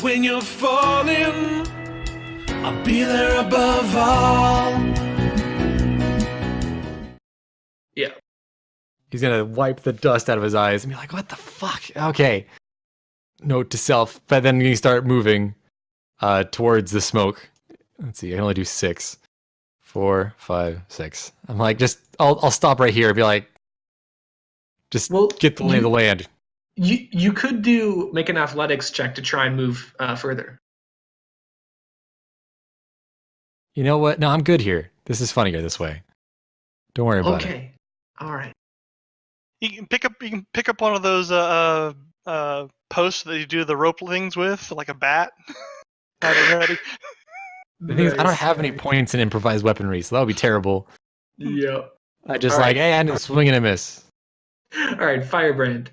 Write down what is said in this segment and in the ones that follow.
When you're falling, I'll be there above all. Yeah. He's gonna wipe the dust out of his eyes and be like, what the fuck? Okay. Note to self. But then you start moving towards the smoke. Let's see, I can only do 6. 4, 5, 6. I'm like, I'll stop right here and be like, get the lay of the land. You could make an athletics check to try and move further. You know what? No, I'm good here. This is funnier this way. Don't worry about it. Okay. All right. You can pick up one of those posts that you do the rope things with, like a bat. Have it ready. The thing is, I don't have any points in improvised weaponry, so that would be terrible. Yep. I just All right. hey, I just swing and a miss. All right, Firebrand.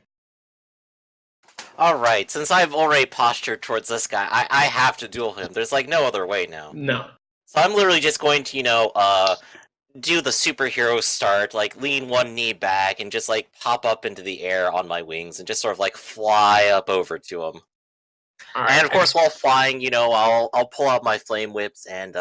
All right, since I've already postured towards this guy, I have to duel him. There's like no other way now. No. So I'm literally just going to, do the superhero start, like lean one knee back and just like pop up into the air on my wings and just sort of like fly up over to him. All right. And of course, while flying, I'll pull out my flame whips and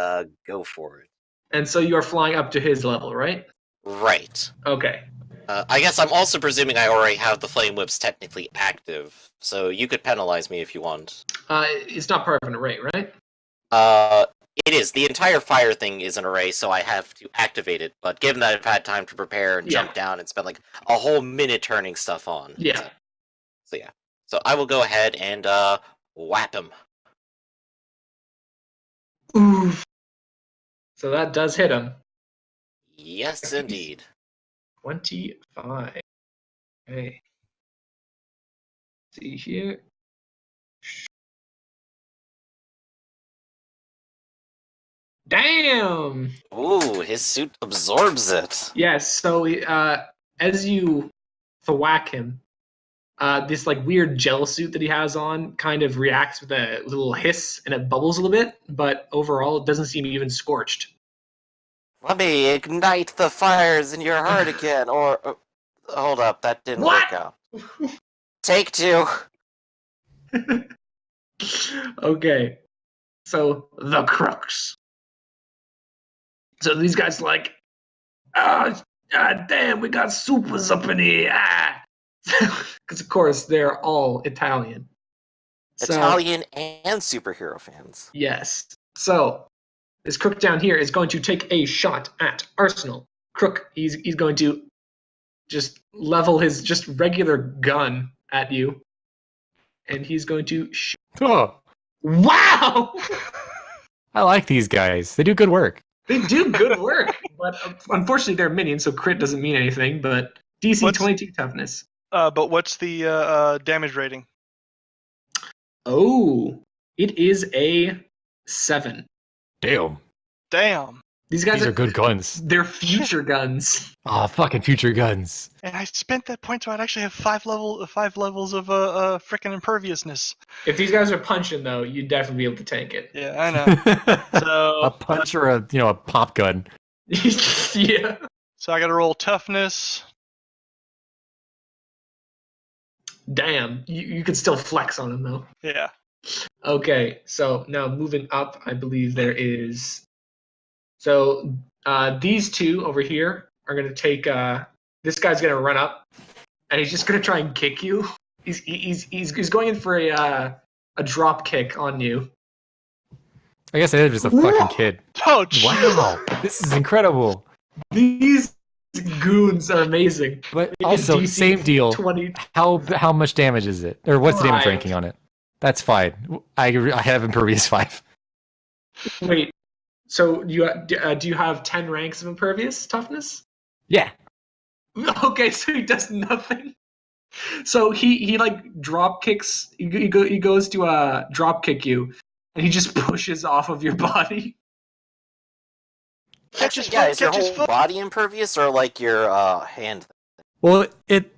go for it. And so you are flying up to his level, right? Right. Okay. I guess I'm also presuming I already have the flame whips technically active, so you could penalize me if you want. It's not part of an array, right? It is. The entire fire thing is an array, so I have to activate it. But given that I've had time to prepare and jump down and spend like a whole minute turning stuff on. Yeah. So yeah. So I will go ahead and whap him. Oof. So that does hit him. Yes, indeed. 25. Okay. See here. Damn! Ooh, his suit absorbs it. Yes, so as you thwack him, this like weird gel suit that he has on kind of reacts with a little hiss and it bubbles a little bit, but overall it doesn't seem even scorched. Let me ignite the fires in your heart again, or... hold up, that didn't work out. Take 2. Okay. So, the crux. So these guys like, damn, we got supers up in here. Because, of course, they're all Italian. Italian and superhero fans. Yes. So, this crook down here is going to take a shot at Arsenal. Crook, he's going to just level his just regular gun at you. And he's going to shoot. Oh, Wow! I like these guys. They do good work. They do good work, but unfortunately they're minions, so crit doesn't mean anything, but DC 22 toughness. But what's the damage rating? Oh, it is a 7. Damn. These guys These are good guns. They're future guns. Ah, fucking future guns. And I spent that point so I'd actually have 5 levels of frickin' imperviousness. If these guys are punching, though, you'd definitely be able to tank it. Yeah, I know. So a punch or a pop gun. Yeah. So I got to roll toughness. Damn, you could still flex on him though. Yeah. Okay, so now moving up, I believe there is. So these two over here are gonna take. This guy's gonna run up, and he's just gonna try and kick you. He's going in for a drop kick on you. I guess I am just a fucking kid. Oh, geez. Wow, this is incredible. These goons are amazing. But They get also, DC same deal. 20. How much damage is it? Or what's the damage 5. ranking on it? That's fine. I have impervious 5. Wait, so do you have 10 ranks of impervious toughness? Yeah. Okay, so he does nothing. So he like drop kicks. He goes to drop kick you, and he just pushes off of your body. Catch his Yeah, foot, is your catch his whole foot. body impervious or like your hand? Well, it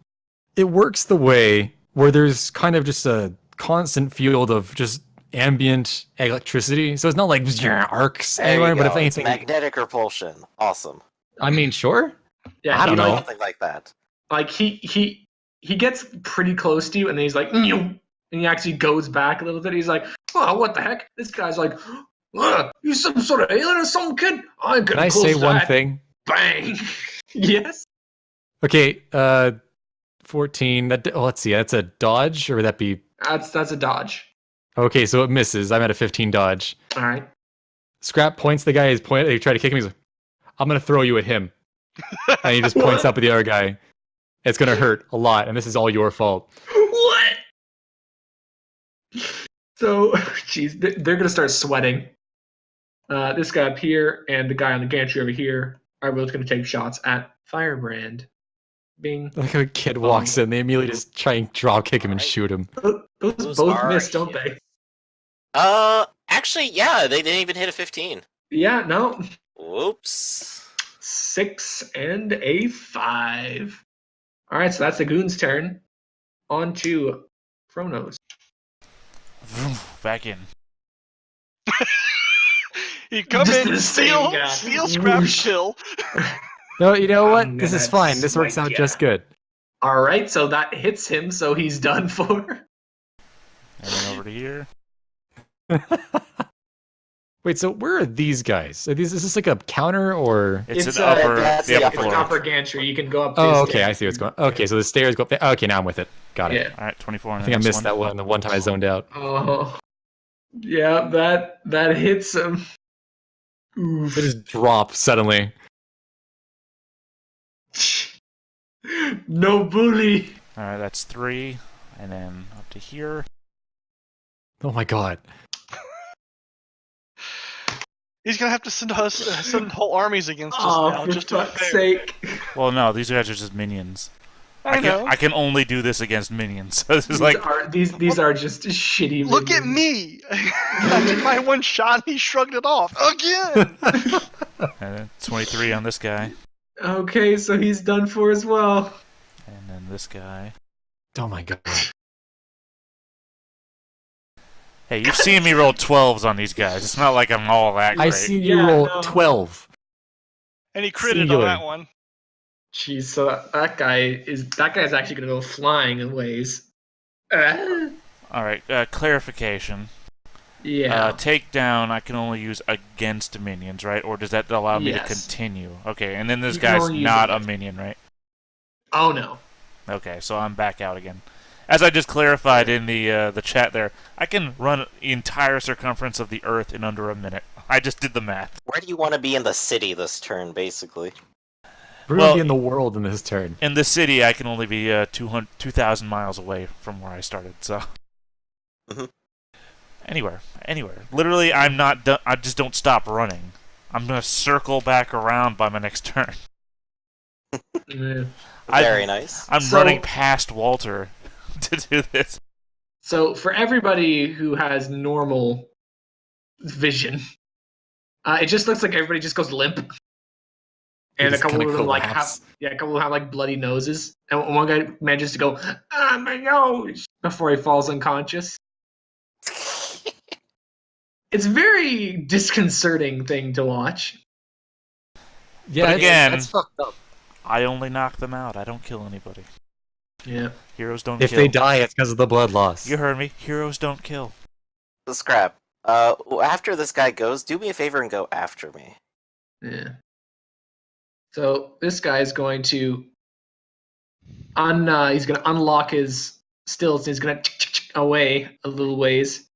works the way where there's kind of just a constant field of just ambient electricity. So it's not like arcs There anywhere, you but go. if It's anything, magnetic repulsion. Awesome. I mean, sure. Yeah, I don't know. Something like that. Like he gets pretty close to you, and then he's like, "Meow," and he actually goes back a little bit. He's like, oh, what the heck? This guy's like, you some sort of alien or something, kid? I ain't Can getting I close say to one that. thing? Bang. Yes. Okay, 14. Let's see. That's a dodge, or would that be? That's a dodge. Okay, so it misses. I'm at a 15 dodge. All right. Scrap points the guy. They try to kick him. He's like, I'm gonna throw you at him, and he just points What? up at the other guy. It's gonna hurt a lot, and this is all your fault. What? So, jeez, they're gonna start sweating. This guy up here and the guy on the gantry over here are both gonna take shots at Firebrand. Bing. Like a kid walks in, they immediately just try and drop kick him and shoot him. Those both miss, don't they? Actually, yeah, they didn't even hit a 15. Yeah, no. Whoops. 6 and a 5. All right, so that's the goon's turn. On to Chronos. Vroom, back in. You come Just in, the same steal, guy. steal, scrap, Whoosh. kill. No, you know what? I'm This is gonna fine. This works smite out ya. just good. All right, so that hits him, so he's done for. And then over to here. Wait, so where are these guys? Is this like a counter or? It's an upper, that's the the upper upper floor. Upper gantry. You can go up. Oh, this okay, I see what's going on. Okay, so the stairs go up there. Okay, now I'm with it. Got it. Yeah. All right, 24 on I the think I next missed that one. The one time I zoned out. Oh. Yeah, that hits him. Oof. It just dropped suddenly. No bully. All right, that's 3, and then up to here. Oh my god. He's gonna have to send whole armies against us Oh, now, for just to be fuck's fair. sake. Well, no, these guys are just minions. I know. I can only do this against minions. So this is These like, are just shitty. Look at minions. me! I did my one shot and he shrugged it off. Again! and then 23 on this guy, Okay, so he's done for as well. and then this guy. Oh my god. Hey, you've seen me roll 12s on these guys. It's not like I'm all that great. I see you Yeah, roll no. 12. And he critted Singular. on that one. Jeez, so that guy's actually gonna go flying in ways. All right, clarification. Yeah. Takedown I can only use against minions, right? Or does that allow me to Yes. continue? Okay, and then this You can guy's only use not a against- minion, right? Oh no. Okay, so I'm back out again. As I just clarified in the chat there, I can run the entire circumference of the Earth in under a minute. I just did the math. Where do you want to be in the city this turn, basically? We're Well- gonna be in the world in this turn. In the city, I can only be 2,000 miles away from where I started. So Mhm. anywhere. Literally, I'm not done. I just don't stop running. I'm gonna circle back around by my next turn. Yeah. Very nice. I'm So- running past Walter to do this. So for everybody who has normal vision, it just looks like everybody just goes limp. And a just couple kinda of them like have collapse. a couple have like bloody noses. And one guy manages to go, my nose, before he falls unconscious. It's a very disconcerting thing to watch. Yeah, But again- that's fucked up. I only knock them out. I don't kill anybody. Yeah. Heroes don't If kill. they die, it's because of the blood loss. You heard me. Heroes don't kill. Scrap. After this guy goes, do me a favor and go after me. Yeah. So this guy is going to he's going to unlock his stilts. And he's going to away a little ways,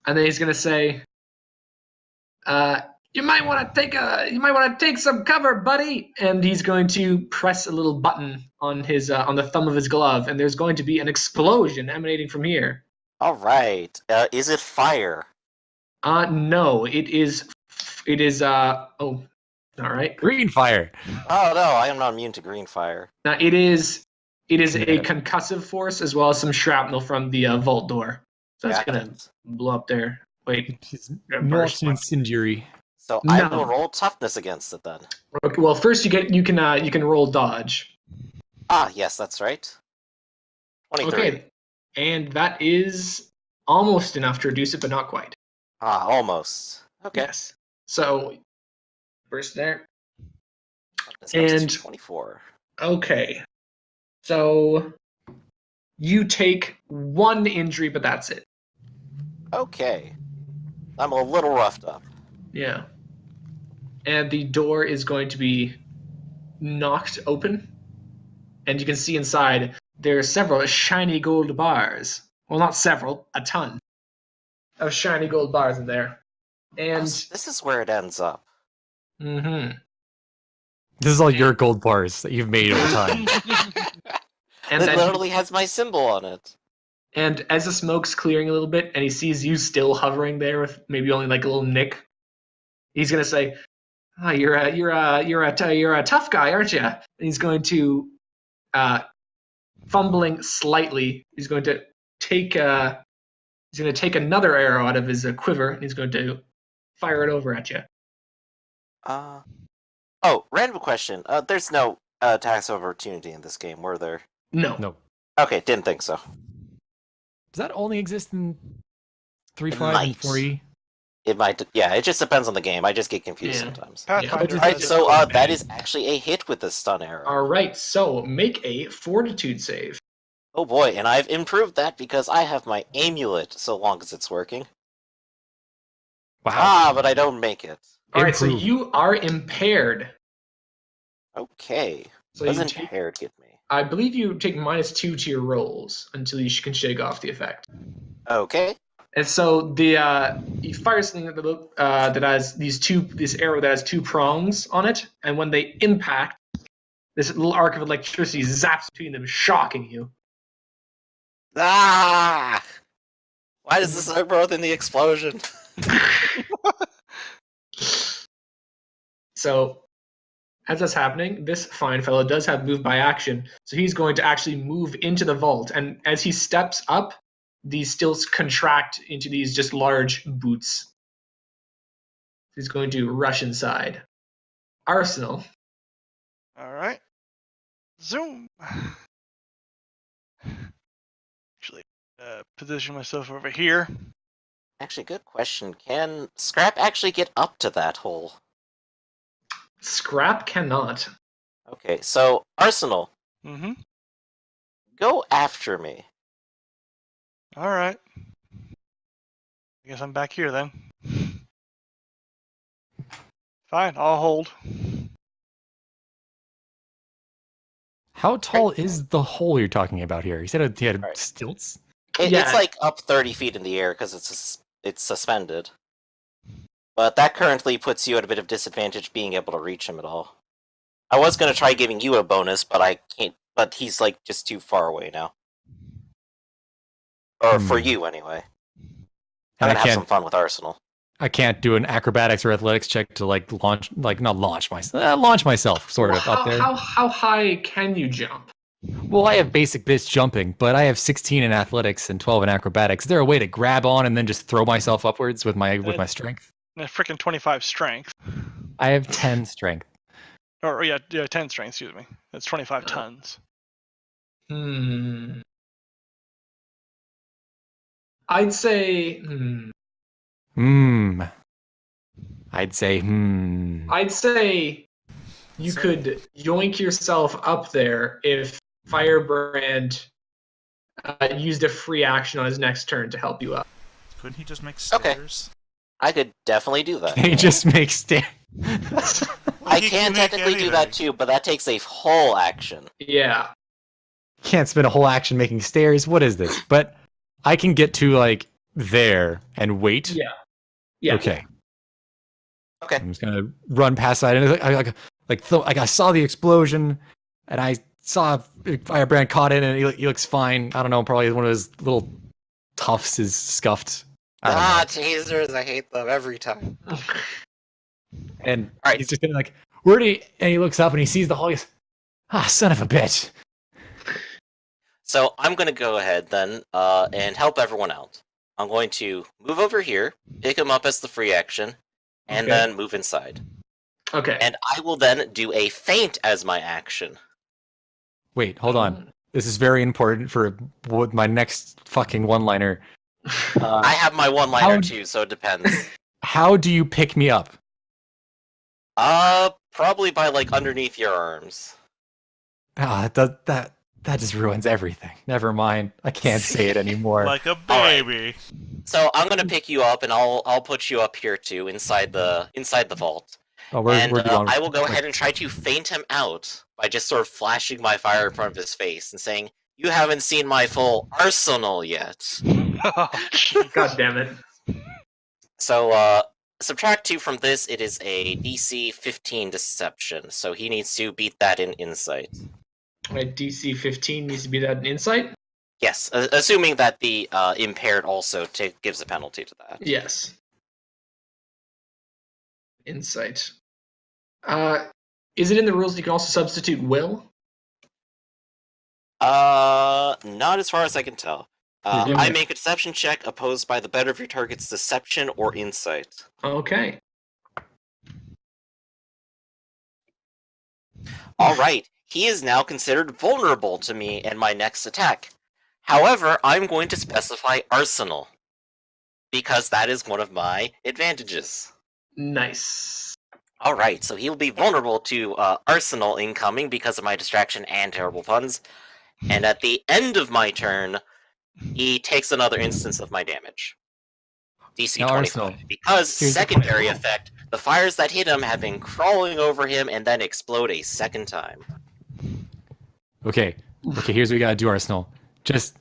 and then he's going to say, "You might want to take some cover, buddy." And he's going to press a little button on his on the thumb of his glove, and there's going to be an explosion emanating from here. All right. Is it fire? No, it is. Oh, all right. Green fire. Oh no, I am not immune to green fire. Now it is a Yeah. concussive force as well as some shrapnel from the vault door. So it's Got gonna it. blow up there. Wait. It's Yeah, not burst an one. incendiary. So I No. will roll toughness against it then. Okay, well, first you can roll dodge. Ah, yes, that's right. 23. Okay, and that is almost enough to reduce it, but not quite. Ah, almost. Okay. Yes. So first there. Toughness comes to And- 24. Okay. So you take one injury, but that's it. Okay. I'm a little roughed up. Yeah. And the door is going to be knocked open. And you can see inside there are several shiny gold bars. Well, not several, a ton of shiny gold bars in there. And This is where it ends up. mm-hmm. This is all your gold bars that you've made over time. And It then literally has my symbol on it. and as the smoke's clearing a little bit, and he sees you still hovering there with maybe only like a little nick, he's gonna say, "Ah, you're a tough guy, aren't you?" And he's going to, fumbling slightly, he's going to take another arrow out of his quiver, and he's going to fire it over at you. Oh, random question. There's no attacks of opportunity in this game, were there? No. No. Okay, didn't think so. Does that only exist in 3.5 and might. 4E? It might. Yeah, it just depends on the game. I just get confused Yeah. sometimes. Pathfinder. Yeah. Alright, has so it. that is actually a hit with the stun arrow. All right, so make a fortitude save. Oh boy, and I've improved that because I have my amulet, so long as it's working. Wow. But I don't make it. All right, so Improved. you are impaired. Okay. So What you does take, impaired get me? I believe you take -2 to your rolls until you can shake off the effect. Okay. And so he fires something that has this arrow that has 2 prongs on it, and when they impact, this little arc of electricity zaps between them, shocking you. Ah! Why does this start both in the explosion? So, as that's happening, this fine fellow does have move by action, so he's going to actually move into the vault, and as he steps up, these stilts contract into these just large boots. He's going to rush inside. Arsenal. Alright. Zoom. Actually, position myself over here. Actually, good question. Can Scrap actually get up to that hole? Scrap cannot. Okay, so Arsenal, Mm-hmm. go after me. Alright. I guess I'm back here then. Fine, I'll hold. How tall is the hole you're talking about here? You said he had Right. stilts? Yeah. It's like up 30 feet in the air because it's suspended. But that currently puts you at a bit of disadvantage being able to reach him at all. I was going to try giving you a bonus, but I can't. But he's like just too far away now. Or for you, anyway. I'm And going to have some fun with Arsenal. I can't do an acrobatics or athletics check to launch myself, sort of up there. How high can you jump? Well, I have basic bitch jumping, but I have 16 in athletics and 12 in acrobatics. Is there a way to grab on and then just throw myself upwards with my strength? And a freaking 25 strength. I have 10 strength. Or, yeah, 10 strength, excuse me. That's 25 tons. I'd say. I'd say, I'd say you could yoink yourself up there if Firebrand used a free action on his next turn to help you up. Couldn't he just make Okay. stairs? I could definitely do that. He just makes stairs. I He can make technically do that anything. too, but that takes a whole action. Yeah. Can't spend a whole action making stairs. What is this? But I can get to like there and wait. Yeah. Yeah. Okay. Okay. I'm just gonna run past that, and I saw the explosion, and I saw Firebrand caught it, and he looks fine. I don't know, probably one of his little tufts is scuffed. I don't know. Tasers, I hate them every time. And Alright. he's just gonna like, where'd he? And he looks up and he sees the hole. He goes, son of a bitch. So I'm going to go ahead then and help everyone out. I'm going to move over here, pick him up as the free action, and Okay. then move inside. Okay. And I will then do a feint as my action. Wait, hold on. This is very important for my next fucking one-liner. I have my one-liner how- too, so it depends. How do you pick me up? Probably by like underneath your arms. That just ruins everything. Never mind. I can't say it anymore. Like a baby. So I'm gonna pick you up, and I'll put you up here too, inside the vault. Oh, where And do you want? I will go ahead and try to feint him out by just sort of flashing my fire in front of his face and saying, "You haven't seen my full arsenal yet." Oh, God damn it. So, subtract 2 from this, it is a DC 15 deception, so he needs to beat that in insight. Right, DC 15 needs to be that an insight? Yes, assuming that the impaired also gives a penalty to that. Yes. Insight. Is it in the rules that you can also substitute will? Not as far as I can tell. Yeah. I make a deception check opposed by the better of your target's deception or insight. Okay. Alright, he is now considered vulnerable to me and my next attack. However, I'm going to specify arsenal, because that is one of my advantages. Nice. Alright, so he will be vulnerable to arsenal incoming because of my distraction and terrible puns. And at the end of my turn, he takes another instance of my damage. DC Now 25. Arsenal. Because Here's the secondary question. effect, the fires that hit him have been crawling over him and then explode a second time. Okay. Here's what we gotta do, Arsenal. Just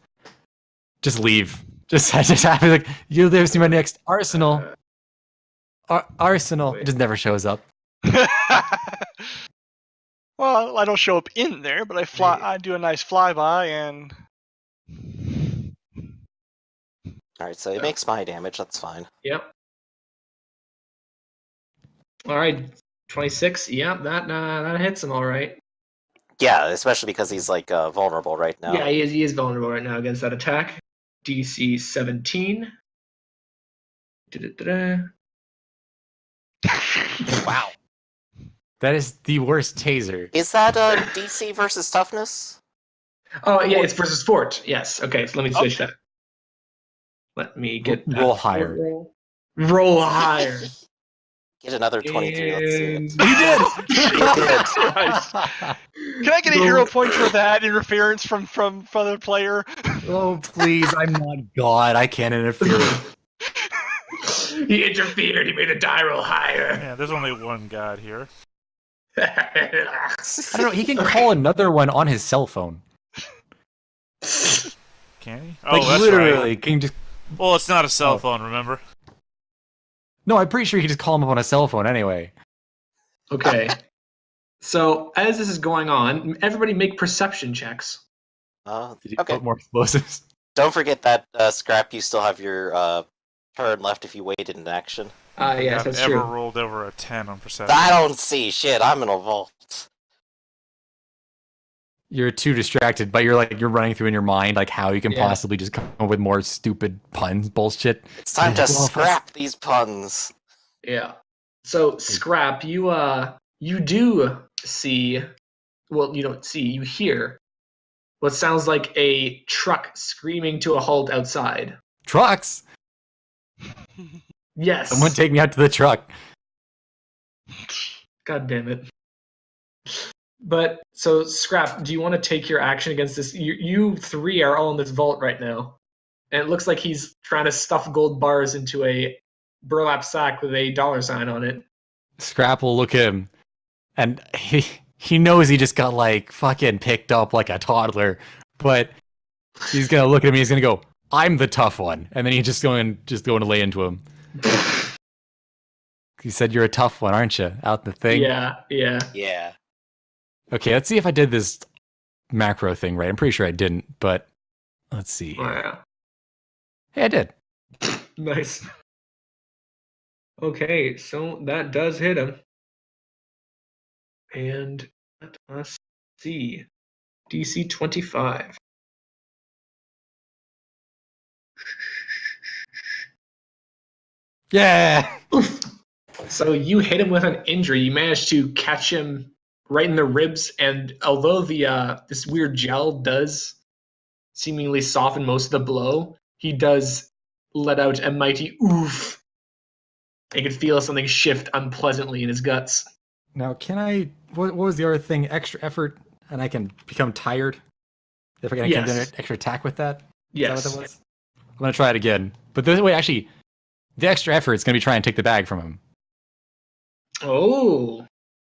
leave. Just happy like you'll never see my next Arsenal. Arsenal. It just never shows up. Well, I don't show up in there, but I fly. I do a nice flyby, and Alright, so it makes my damage, that's fine. Yep. Alright, 26. Yep, that hits him alright. Yeah, especially because he's like vulnerable right now. Yeah, he is vulnerable right now against that attack. DC 17. Da-da-da-da. Wow. That is the worst taser. Is that DC versus toughness? Oh, yeah, it's versus fort. Yes. Okay, so let me switch that. Let me get that. Roll higher. Roll higher. Get another 23, let's see it. And- You did! can I get a hero point for that interference from the player? Oh, please, I'm not God. I can't interfere. He interfered. He made the die roll higher. Yeah, there's only one god here. I don't know. He can call another one on his cell phone. Can he? Oh, Like, that's literally. right. Can just... Well, it's not a cell Oh. phone, remember? No, I'm pretty sure he can just call him up on a cell phone anyway. Okay. So as this is going on, everybody make perception checks. Did he Okay. put more explosives? Don't forget that, Scrap, you still have your turn left if you waited in action. Yes, I've that's ever true. rolled over a 10 on perception. I don't see shit, I'm in a vault. You're too distracted, but you're running through in your mind like how you can Yeah. possibly just come up with more stupid puns bullshit. It's time to Well, scrap these puns. Yeah. So Scrap, you do see. Well, you don't see. You hear what sounds like a truck screaming to a halt outside. Trucks. Yes. Someone take me out to the truck. God damn it. But so Scrap, do you want to take your action against this? You three are all in this vault right now, and it looks like he's trying to stuff gold bars into a burlap sack with a $sign on it. Scrap will look at him, and he knows he just got like fucking picked up like a toddler, but he's gonna look at me. He's gonna go, "I'm the tough one," and then he's just going to lay into him. He said, "You're a tough one, aren't you?" Out the thing. Yeah. Yeah. Okay, let's see if I did this macro thing right. I'm pretty sure I didn't, but let's see. Wow. Hey, I did. Nice. Okay, so that does hit him. And let us see. DC 25. Yeah. Oof. So you hit him with an injury. You managed to catch him right in the ribs, and although the this weird gel does seemingly soften most of the blow, he does let out a mighty oof. You can feel something shift unpleasantly in his guts. Now, can I? What was the other thing? Extra effort, and I can become tired. If I can Yes. do an extra attack with that. Is Yes. that what that was? I'm gonna try it again. But this way, actually, the extra effort is going to be trying to take the bag from him. Oh.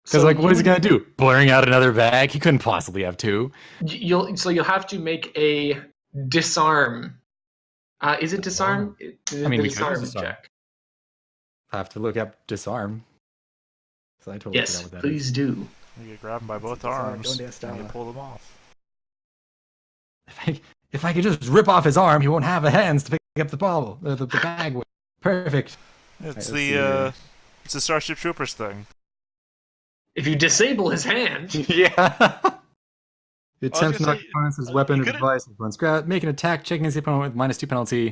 Because, like, what is he going to do? Blurring out another bag? He couldn't possibly have two. You'll have to make a disarm. Is it disarm? I mean, we could disarm use disarm. check. I have to look up disarm. So I totally Yes, forgot what that please is. do. You get grab them by both arms, and you pull them off. If I could just rip off his arm, he won't have the hands to pick up the ball, the bag with. Perfect. It's Right, it's the Starship Troopers thing. If you disable his hand, Yeah. It I was attempts to gonna knock say, opponents with his weapon you or could've- device. Opponent's grab. Make an attack check against the opponent with -2 penalty.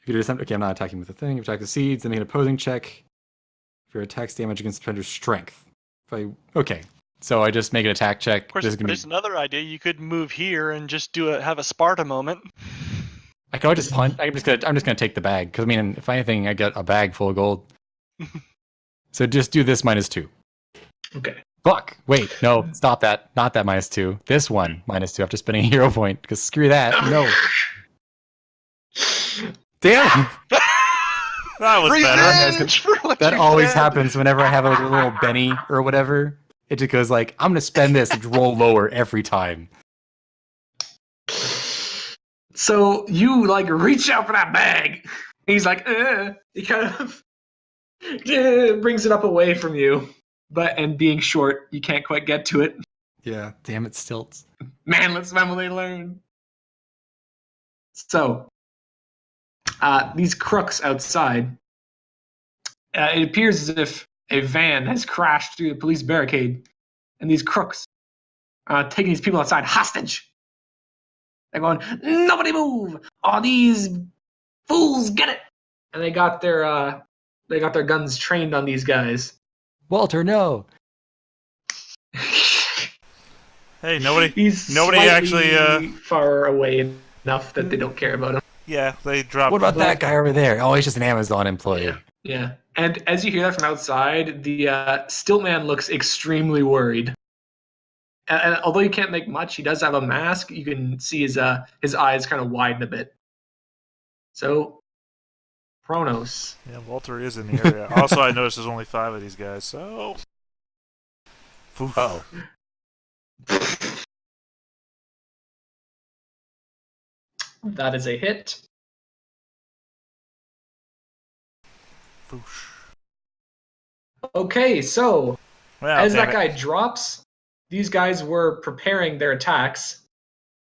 If you do attempt, okay, I'm not attacking with the thing. If you attack the seeds, then make an opposing check. If your attack's damage against the defender's strength. Okay, so I just make an attack check. Of course, This is gonna there's be. another idea. You could move here and just have a Sparta moment. I can always just punt. I'm just gonna take the bag because I mean, if anything, I get a bag full of gold. So just do this -2. okay. Fuck. Wait, no, stop that. Not that -2. This one -2 after spending a hero point. Because screw that. No. Damn. That was better. Revenge for what That you always did. happens whenever I have a little Benny or whatever. It just goes like, I'm gonna spend this and roll lower every time. So you like reach out for that bag. He's like, he kind of brings it up away from you, and being short, you can't quite get to it. Yeah, damn it, Stilts. Man, let's they learn. So, these crooks outside. It appears as if a van has crashed through the police barricade, and these crooks are taking these people outside hostage. They're going, nobody move! All these fools get it! And they got their guns trained on these guys. Walter, no. Hey, nobody He's actually. slightly far away enough that they don't care about him. Yeah, they dropped. What about that guy over there? Oh, he's just an Amazon employee. Yeah. And as you hear that from outside, the Stilt man looks extremely worried. And although you can't make much, he does have a mask. You can see his eyes kind of widen a bit. So, Pronos. Yeah, Walter is in the area. Also, I noticed there's only 5 of these guys, so. Oh. That is a hit. Foosh. Okay, so Well, as damn that it. guy drops, these guys were preparing their attacks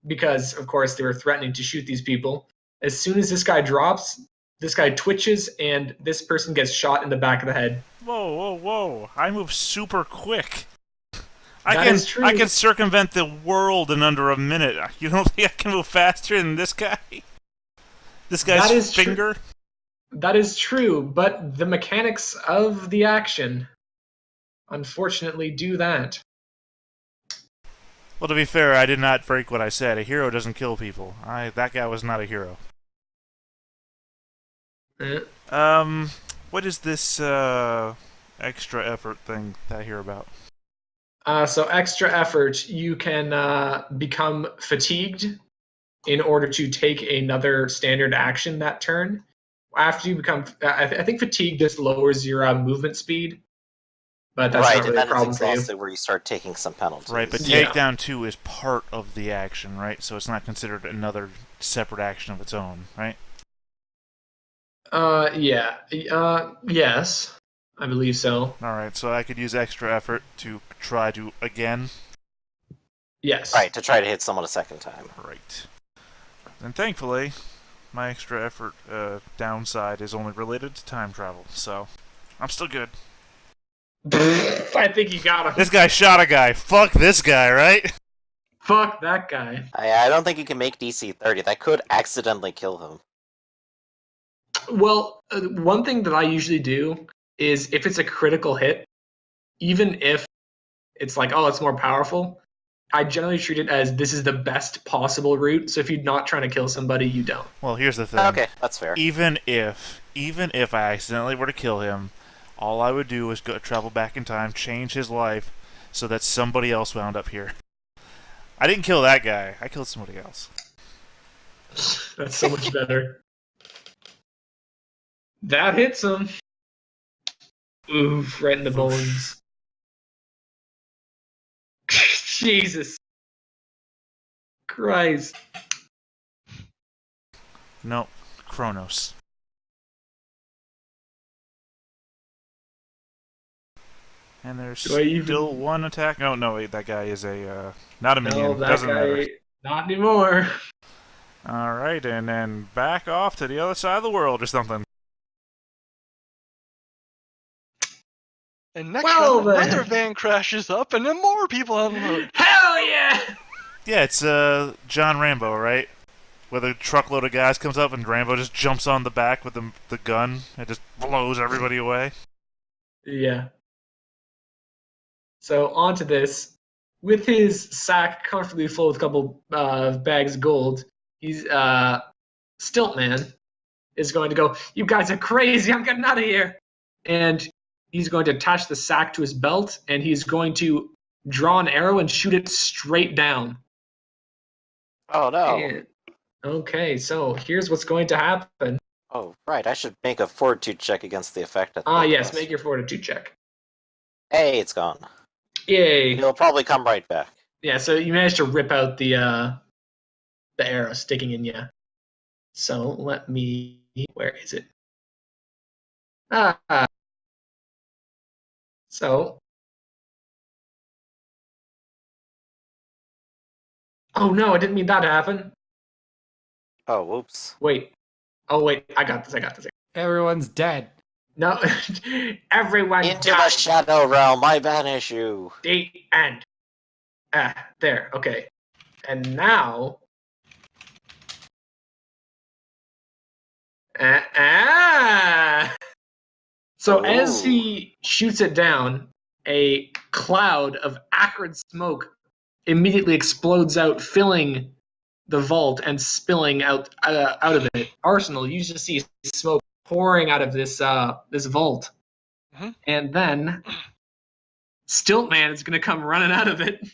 because, of course, they were threatening to shoot these people. As soon as this guy drops, this guy twitches and this person gets shot in the back of the head. Whoa! I move super quick. That is true. I can circumvent the world in under a minute. You don't think I can move faster than this guy? This guy's That is finger? That is true, but the mechanics of the action unfortunately do that. Well, to be fair, I did not break what I said. A hero doesn't kill people. That guy was not a hero. What is this extra effort thing that I hear about? So extra effort, you can become fatigued in order to take another standard action that turn. After you become, I think fatigue just lowers your movement speed, but that's Right, not and really a then problem it's for you. exhausted where you start taking some penalties. Right, but Yeah. takedown 2 is part of the action, right? So it's not considered another separate action of its own, right? Yes, I believe so. Alright, so I could use extra effort to try to again. Yes. Right, to try to hit someone a second time. Right. And thankfully, my extra effort downside is only related to time travel, so I'm still good. I think you got him. This guy shot a guy. Fuck this guy, right? Fuck that guy. I don't think you can make DC 30. That could accidentally kill him. Well, one thing that I usually do is if it's a critical hit, even if it's like, oh, it's more powerful, I generally treat it as this is the best possible route. So if you're not trying to kill somebody, you don't. Well, here's the thing. Okay, that's fair. Even if I accidentally were to kill him, all I would do is go travel back in time, change his life, so that somebody else wound up here. I didn't kill that guy. I killed somebody else. That's so much better. That hits him. Oof, right in the bones. Jesus Christ. No, Kronos. And there's Do I even- still one attack. No, wait, that guy is a not a No, minion. that Doesn't guy, matter. not anymore. All right, and then back off to the other side of the world or something. And next Well, round, another then. van crashes up, and then more people unload. Hell yeah! Yeah, it's John Rambo, right? Where the truckload of guys comes up and Rambo just jumps on the back with the gun and just blows everybody away. Yeah. So on to this. With his sack comfortably full with a couple bags of gold, he's Stilt Man is going to go, "You guys are crazy, I'm getting out of here." And he's going to attach the sack to his belt, and he's going to draw an arrow and shoot it straight down. Oh no. And, okay, so here's what's going to happen. Oh, right. I should make a fortitude check against the effect. Yes, make your fortitude check. Hey, it's gone. Yay. It'll probably come right back. Yeah, so you managed to rip out the arrow sticking in you. So let me. Where is it? So. Oh no! I didn't mean that to happen. Oh, whoops. Wait. Oh wait! I got this. Everyone's dead. No, everyone Into died. the shadow realm, I banish you. The end. There. Okay. And now. So as he shoots it down, a cloud of acrid smoke immediately explodes out, filling the vault and spilling out of it. Arsenal, you just see smoke pouring out of this vault, and then Stiltman is going to come running out of it,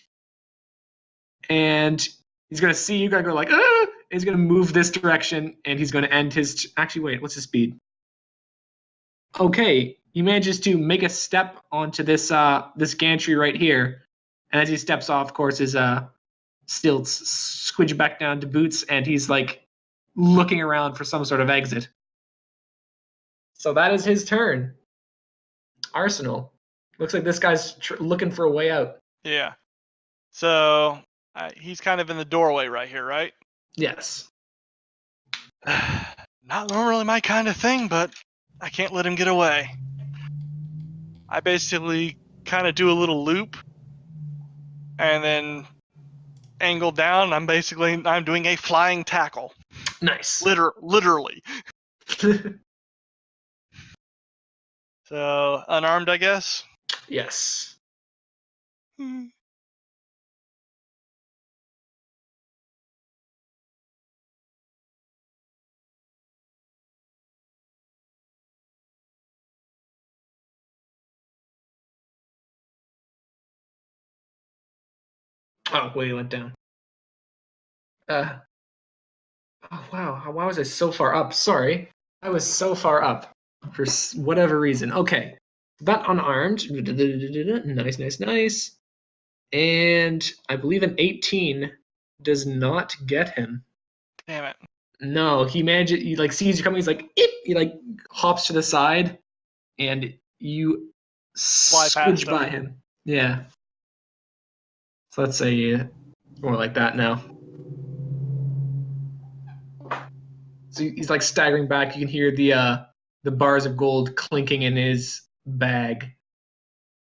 and he's going to see you guys go like, ah! He's going to move this direction, and he's going to end his. Actually, wait, what's his speed? Okay, he manages to make a step onto this gantry right here, and as he steps off, of course, his stilts squidge back down to boots, and he's like looking around for some sort of exit. So that is his turn. Arsenal. Looks like this guy's looking for a way out. Yeah. So he's kind of in the doorway right here, right? Yes. Not normally my kind of thing, but I can't let him get away. I basically kind of do a little loop and then angle down. I'm doing a flying tackle. Nice. Literally. So unarmed, I guess. Yes. Oh, wait, he went down. Oh, wow. Why was I so far up? Sorry. I was so far up for whatever reason. Okay. That unarmed. Nice. And I believe an 18 does not get him. Damn it. No, he manages. He like sees you coming. He's like, "Eep!" He like hops to the side, and you Fly past squidge by him. Yeah. So let's say more like that now. So he's like staggering back. You can hear the bars of gold clinking in his bag.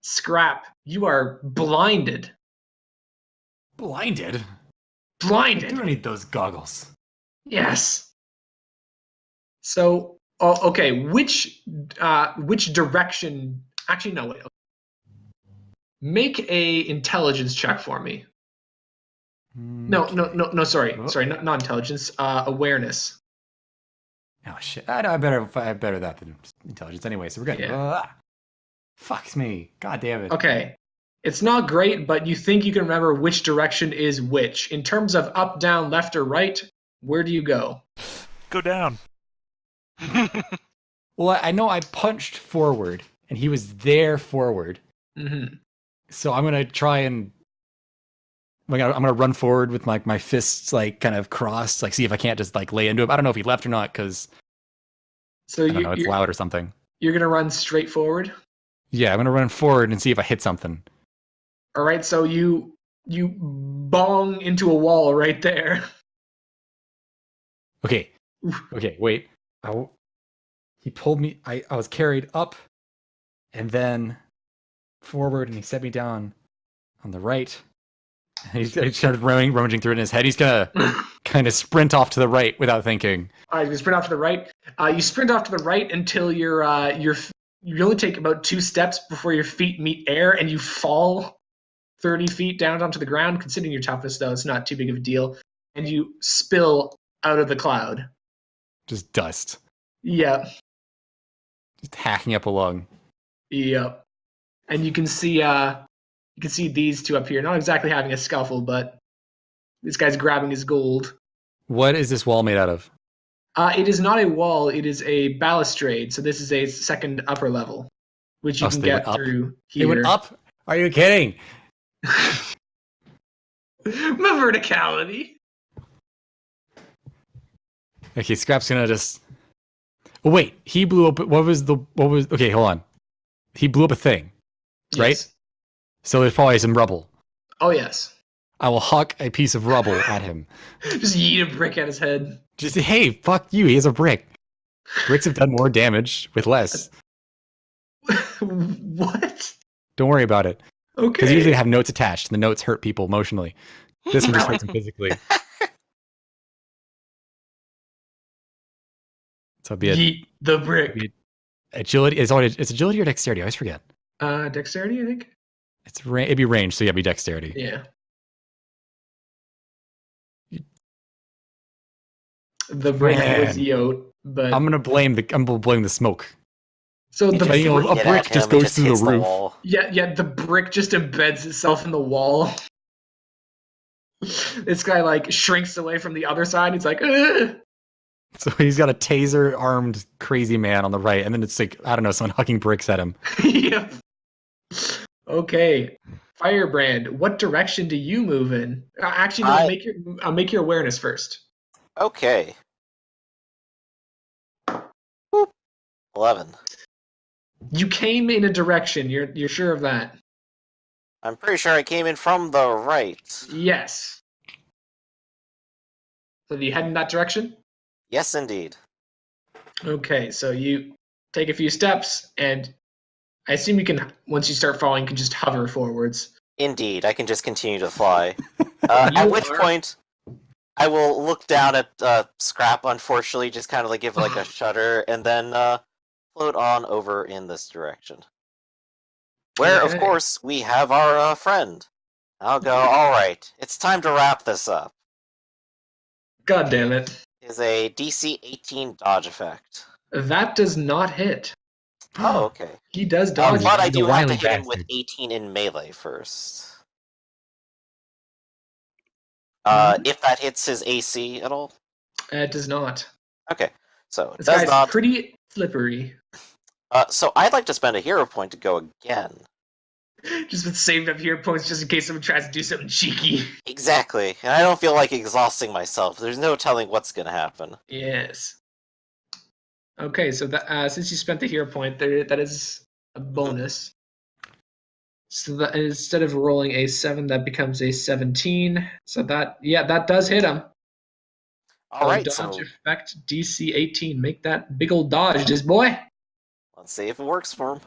Scrap, you are blinded. Blinded? I Blinded. don't need those goggles. Yes. So, okay, which direction? Actually, no. Wait. Make a intelligence check for me. No. Sorry, not intelligence. Awareness. Oh shit! I better that than intelligence anyway. So we're good. Yeah. Fucks me. God damn it. Okay. It's not great, but you think you can remember which direction is which. In terms of up, down, left, or right, where do you go? Go down. Well, I know I punched forward, and he was there forward. Mm-hmm. So I'm gonna try and I'm gonna run forward with my fists like kind of crossed, like see if I can't just like lay into him. I don't know if he left or not because So I don't know, it's loud or something. you're gonna run straight forward. Yeah, I'm gonna run forward and see if I hit something. All right. So you bong into a wall right there. Okay, wait. He pulled me. I was carried up, and then forward, and he set me down on the right. And he started rummaging through it in his head. He's gonna kind of sprint off to the right without thinking. All right, you sprint off to the right. You sprint off to the right until you only take about 2 steps before your feet meet air, and you fall 30 feet down onto the ground. Considering your toughness, though, it's not too big of a deal. And you spill out of the cloud. Just dust. Yep. Just hacking up a lung. Yep. And you can see these two up here. Not exactly having a scuffle, but this guy's grabbing his gold. What is this wall made out of? It is not a wall. It is a balustrade. So this is a second upper level, which you Oh, so can they get went up? through They here. went up? Are you kidding? My verticality. Okay, Scrap's gonna just. Oh wait, he blew up. What was? Okay, hold on. He blew up a thing, right? Yes. So there's probably some rubble. Oh yes. I will huck a piece of rubble at him. Just yeet a brick at his head. Just hey, fuck you. He has a brick. Bricks have done more damage with less. What? Don't worry about it. Okay. Because usually they have notes attached, and the notes hurt people emotionally. This one just hurts them physically. So it'd be Yeet the brick. agility. It's agility or dexterity. I always forget. Dexterity, I think. It'd be range, so yeah, it'd be dexterity. Yeah. The brick was yote, but I'm gonna blame the smoke. so You the just you know, fling a it brick at just him, it goes through the hits roof. wall. yeah, the brick just embeds itself in the wall. This guy like shrinks away from the other side. He's like, ugh! So he's got a taser armed crazy man on the right, and then it's like I don't know, someone hucking bricks at him. Yep. Okay, Firebrand. What direction do you move in? Actually, no. Make your awareness first. Okay. Boop. 11. You came in a direction. You're sure of that? I'm pretty sure I came in from the right. Yes. So do you head in that direction? Yes, indeed. Okay, so you take a few steps, and I assume you can, once you start falling, you can just hover forwards. Indeed, I can just continue to fly. At which point, I will look down at Scrap, unfortunately, just kind of like give like a shudder, and then float on over in this direction. Where, of Okay. course, we have our friend. I'll go, alright, it's time to wrap this up. God damn it. Is a DC 18 dodge effect. That does not hit. Oh, okay. He does dodge. But I he's a do have to wily hit him with bastard. 18 in melee first. Mhm. If that hits his AC at all? It does not. Okay, so it This does guy's not. pretty slippery. So I'd like to spend a hero point to go again. Just with saved up hero points just in case someone tries to do something cheeky. Exactly, and I don't feel like exhausting myself. There's no telling what's gonna happen. Yes. Okay, so that since you spent the hero point, that is a bonus. So that instead of rolling a 7, that becomes a 17. So that does hit him. Alright, dodge so effect DC 18. Make that big old dodge, this boy. let's see if it works for him.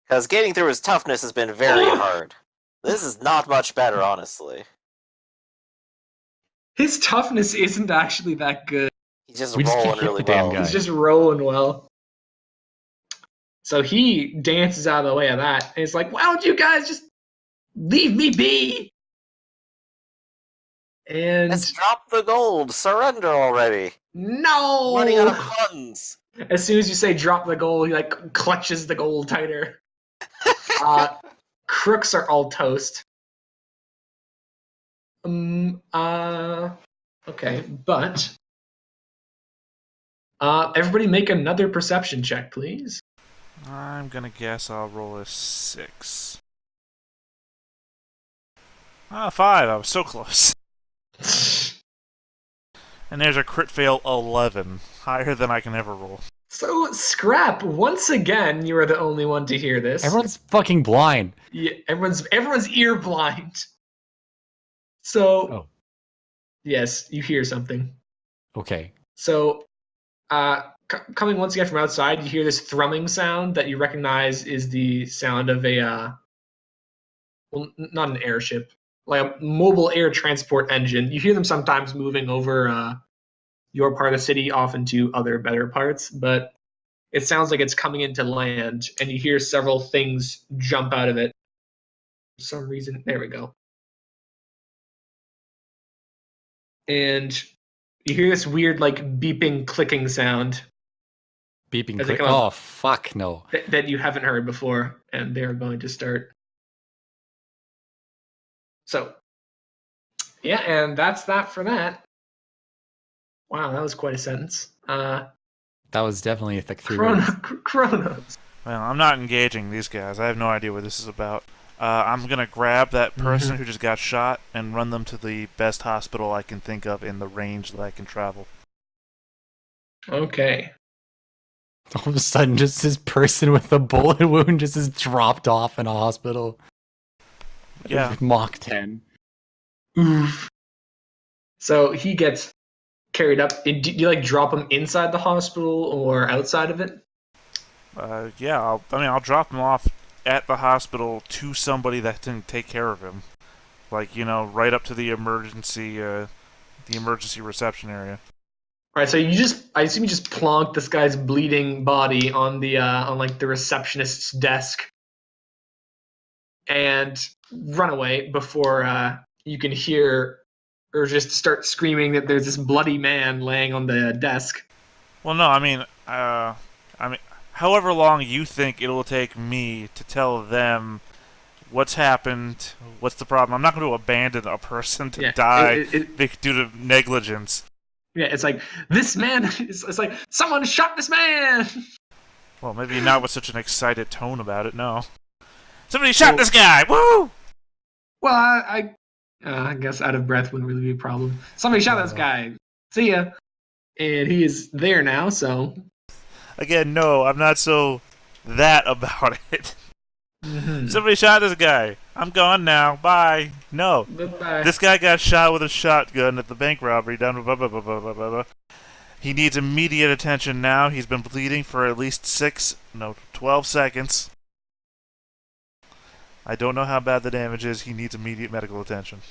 Because getting through his toughness has been very hard. This is not much better, honestly. His toughness isn't actually that good. He's just We just rolling can't hit really the damn well. guy. He's just rolling well. So he dances out of the way of that. And it's like, why don't you guys just leave me be? And Let's drop the gold! Surrender already! no! Running out of funds! As soon as you say drop the gold, he like clutches the gold tighter. Crooks are all toast. Okay, but Everybody make another perception check, please. I'm gonna guess I'll roll a 6. 5. I was so close. And there's a crit fail 11, higher than I can ever roll. So, Scrap, once again, you are the only one to hear this. Everyone's fucking blind. Yeah, everyone's ear blind. So, yes, you hear something. Okay. So, coming once again from outside, you hear this thrumming sound that you recognize is the sound of a, well, not an airship, like a mobile air transport engine. You hear them sometimes moving over your part of the city, often to other better parts, but it sounds like it's coming into land, and you hear several things jump out of it. For some reason, there we go. And you hear this weird, like, beeping, clicking sound. Beeping As they click. come up. Oh, fuck no. That you haven't heard before, and they're going to start. So, yeah, and that's that for that. Wow, that was quite a sentence. That was definitely a thick 3 words. Chronos. Well, I'm not engaging these guys. I have no idea what this is about. I'm gonna grab that person who just got shot and run them to the best hospital I can think of in the range that I can travel. Okay. All of a sudden, just this person with a bullet wound just is dropped off in a hospital. Yeah. Mach 10. Oof. So he gets carried up. Do you like drop him inside the hospital or outside of it? Yeah. I'll drop him off at the hospital to somebody that can take care of him. Like, right up to the emergency reception area. All right, so I assume you just plonked this guy's bleeding body on the receptionist's desk, and run away before you can hear or just start screaming that there's this bloody man laying on the desk. Well, no, I mean, however long you think it will take me to tell them what's happened, what's the problem. I'm not going to abandon a person to die due to negligence. Yeah, it's like, this man, it's like, someone shot this man! Well, maybe not with such an excited tone about it, no. Somebody shot this guy! Woo! Well, I guess out of breath wouldn't really be a problem. Somebody shot this guy. See ya. And he is there now, so... Again, no, I'm not so that about it. Mm-hmm. Somebody shot this guy. I'm gone now. Bye. No. Bye-bye. This guy got shot with a shotgun at the bank robbery. Blah, blah, blah, blah, blah, blah, blah. He needs immediate attention now. He's been bleeding for at least 12 seconds. I don't know how bad the damage is. He needs immediate medical attention.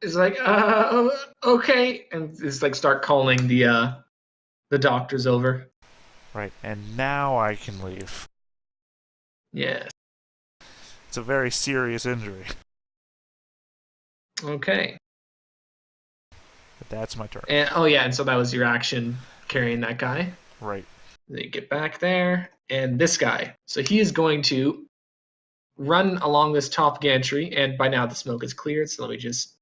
It's like, okay. And it's like, start calling the doctors over. Right, and now I can leave. Yes. It's a very serious injury. Okay. But that's my turn. And and so that was your action, carrying that guy. Right. Then you get back there, and this guy. So he is going to run along this top gantry, and by now the smoke is cleared, so let me just...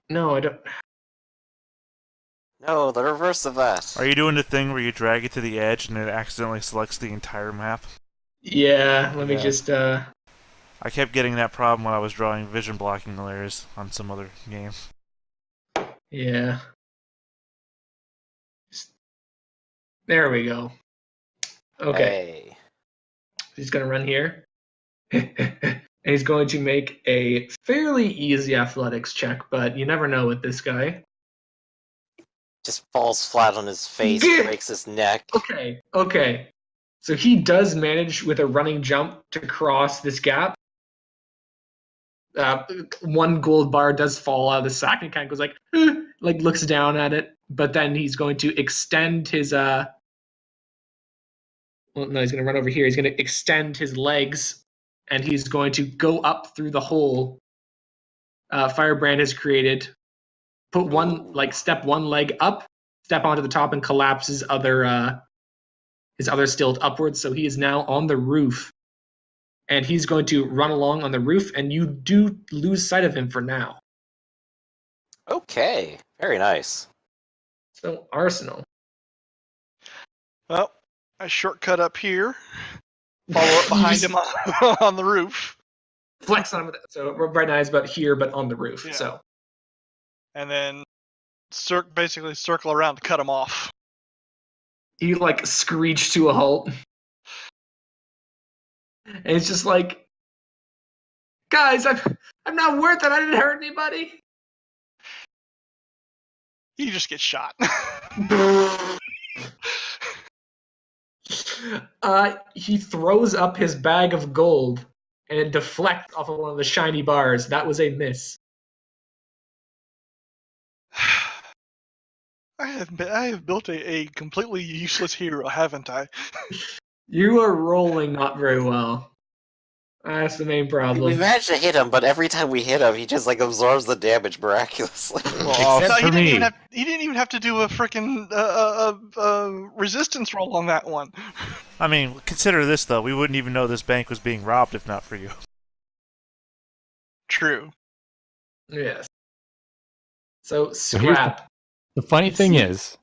No, I don't... No, the reverse of that. Are you doing the thing where you drag it to the edge and it accidentally selects the entire map? Yeah, let me just... I kept getting that problem when I was drawing vision blocking layers on some other game. Yeah. There we go. Okay. Hey. He's going to run here. And he's going to make a fairly easy athletics check, but you never know with this guy. Just falls flat on his face, breaks his neck. Okay. So he does manage with a running jump to cross this gap. One gold bar does fall out of the sack and kind of goes like looks down at it, but then he's going to extend his he's going to run over here. He's going to extend his legs, and he's going to go up through the hole Firebrand has created. Put step one leg up, step onto the top, and collapse his other stilt upwards. So he is now on the roof and he's going to run along on the roof, and you do lose sight of him for now. Okay, very nice. So, Arsenal. Well, I shortcut up here, follow up behind him on the roof, Flex on him. So right now he's about here, but on the roof. Yeah. So and then basically circle around to cut him off. he like screeched to a halt. And it's just like, guys, I'm not worth it. I didn't hurt anybody. He just gets shot. He throws up his bag of gold and it deflects off of one of the shiny bars. That was a miss. I have built a completely useless hero, haven't I? You are rolling not very well. That's the main We problem. managed to hit him, but every time we hit him, he just like absorbs the damage miraculously. Well, Except for me. He didn't even have to do a freaking resistance roll on that one. I mean, consider this though. We wouldn't even know this bank was being robbed if not for you. True. Yes. So here's scrap. The funny thing is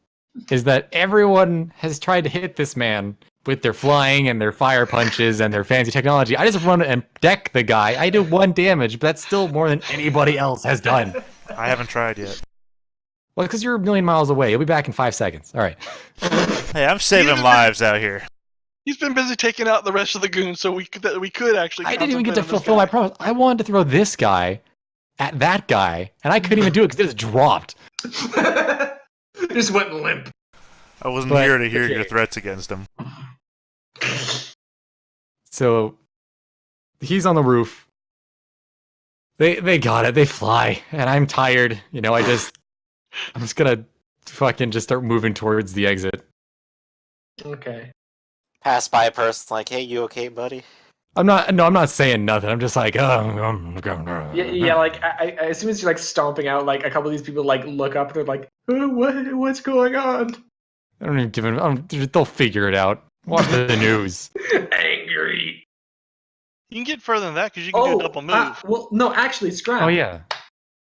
that everyone has tried to hit this man with their flying and their fire punches and their fancy technology. I just run and deck the guy. I do 1 damage, but that's still more than anybody else has done. I haven't tried yet. Well, because you're a million miles away. You'll be back in 5 seconds. All right. Hey, I'm saving lives out here. He's been busy taking out the rest of the goons, so we could actually. I didn't even get to concentrate on this fulfill my guy. promise. I wanted to throw this guy at that guy, and I couldn't even do it because it just dropped. Just went limp. I wasn't But- here to hear okay. your threats against him. So he's on the roof. They got it. They fly, and I'm tired. You know, I'm just gonna fucking just start moving towards the exit. Okay. Pass by a person like, hey, you okay, buddy? I'm not saying nothing. I'm just like, Yeah, like as soon as you're like stomping out, like a couple of these people like look up and they're like, what's going on? I don't even give them. They'll figure it out. Watch the news. Angry. You can get further than that because you can do a double move. Well, no, actually, scrap. Oh yeah.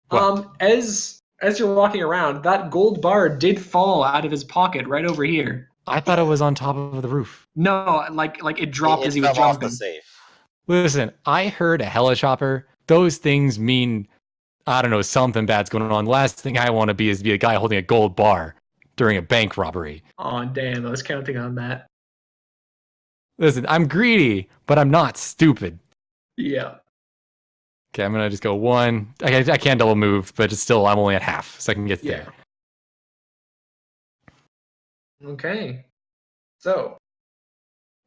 What? As you're walking around, that gold bar did fall out of his pocket right over here. I thought it was on top of the roof. No, like it dropped as he was fell off jumping. the safe. Listen, I heard a helichopper. Those things mean, I don't know, something bad's going on. The last thing I want to be is a guy holding a gold bar during a bank robbery. Oh damn! I was counting on that. Listen, I'm greedy, but I'm not stupid. Yeah. Okay, I'm gonna just go 1. I can't double move, but it's still, I'm only at half, so I can get Yeah. there. Okay. So,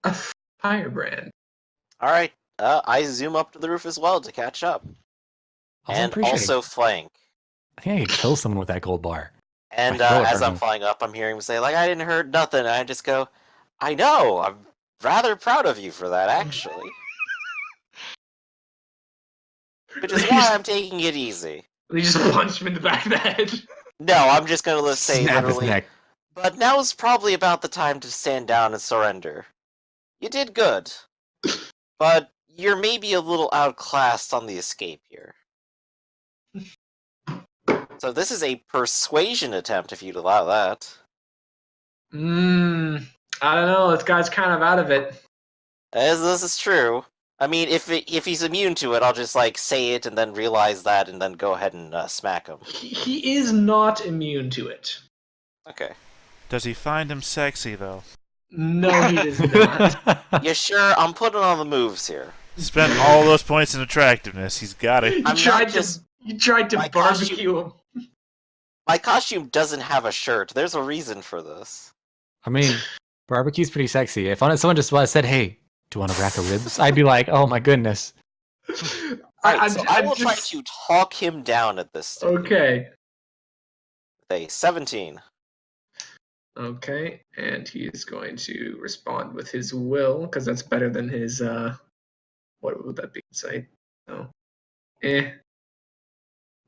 a firebrand. All right, I zoom up to the roof as well to catch up, Also, I'm and pretty sure also flank. I think I could kill someone with that gold bar. And My throat as hurt I'm him. flying up, I'm hearing him say, like, I didn't hurt nothing. And I just go, I know. I'm rather proud of you for that, actually. Which is why I'm taking it easy. They just punched him in the back of the head. No, I'm just going to say Snap his literally, neck. but now's probably about the time to stand down and surrender. You did good. But you're maybe a little outclassed on the escape here. So this is a persuasion attempt, if you'd allow that. I don't know. This guy's kind of out of it. As this is true. I mean, if he's immune to it, I'll just, like, say it and then realize that and then go ahead and smack him. He is not immune to it. Okay. Does he find him sexy though? No, he is not. You sure? I'm putting on the moves here. Spent all those points in attractiveness. He's got it. I'm not just... You tried to My barbecue him. My costume doesn't have a shirt. There's a reason for this. I mean, barbecue's pretty sexy. If someone just said, "Hey, do you want a rack of ribs?" I'd be like, "Oh my goodness." Alright, so I will try to talk him down at this stage. Okay. With a 17. Okay, and he is going to respond with his will, because that's better than his, what would that be? Say, no.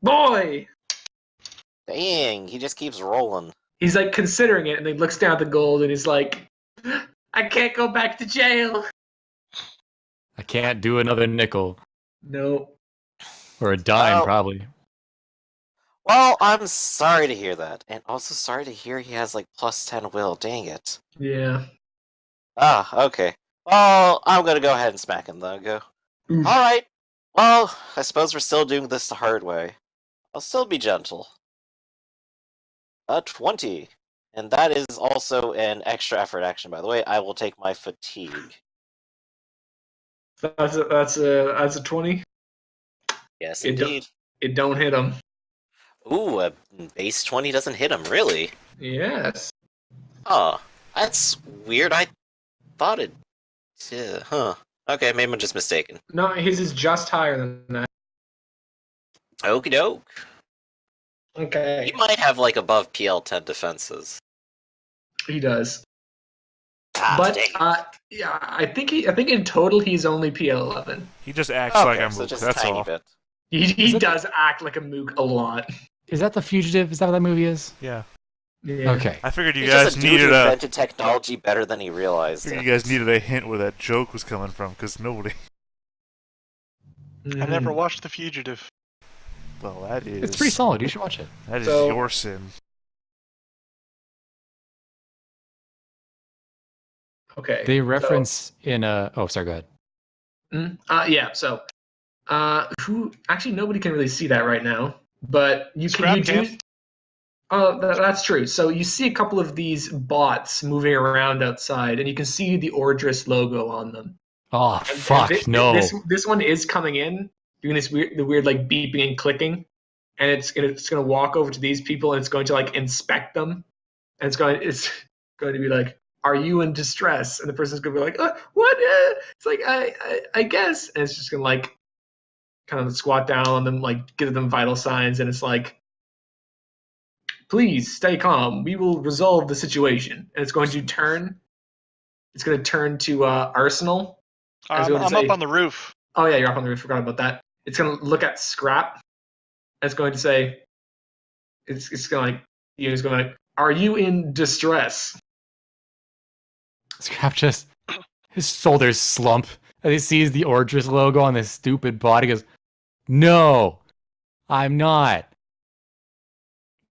Boy! Dang, he just keeps rolling. He's like considering it, and then looks down at the gold, and he's like, I can't go back to jail. I can't do another nickel. No. Or a dime, Well- probably. Well, I'm sorry to hear that, and also sorry to hear he has like +10 will. Dang it. Yeah. Ah, okay. Well, I'm gonna go ahead and smack him though. Go. Oof. All right. Well, I suppose we're still doing this the hard way. I'll still be gentle. 20, and that is also an extra effort action. By the way, I will take my fatigue. That's a 20. Yes, It don't- indeed. It don't hit him. Ooh, a base 20 doesn't hit him, really? Yes. Oh, that's weird. I thought it. Huh. Okay, maybe I'm just mistaken. No, his is just higher than that. Okie doke. Okay. He might have like above PL10 defenses. He does. Ah, But dang. yeah, I think in total he's only PL11. He just acts Okay, like I'm so Mook, just a that's tiny all. bit. He does act like a mook a lot. Is that the fugitive? Is that what that movie is? Yeah. Yeah. Okay. I figured you He's guys just a dude needed who a invented technology better than he realized. figured you guys needed a hint where that joke was coming from, because nobody. I never watched The Fugitive. Well, that is. It's pretty solid. You should watch it. That is So- your sin. Okay. They reference in a. Oh, sorry. Go ahead. Yeah. So, who actually nobody can really see that right now, but you Scrap do. camp. Oh, that's true. So you see a couple of these bots moving around outside, and you can see the Ordris logo on them. Oh And fuck no! This one is coming in, doing the weird like beeping and clicking, and it's gonna walk over to these people and it's going to like inspect them, and it's going to be like, "Are you in distress?" And the person's gonna be like, "What?" It's like I guess, and it's just gonna like kind of squat down on them, like give them vital signs, and it's like, "Please stay calm. We will resolve the situation." And it's going to turn. It's going to turn to Arsenal. I was I'm going to say- up on the roof. Oh yeah, you're up on the roof. Forgot about that. It's going to look at Scrap. And it's going to say, it's going to like, it's going to like, "Are you in distress?" Scrap just his shoulders slump as he sees the Ordris logo on this stupid body. He goes, "No, I'm not."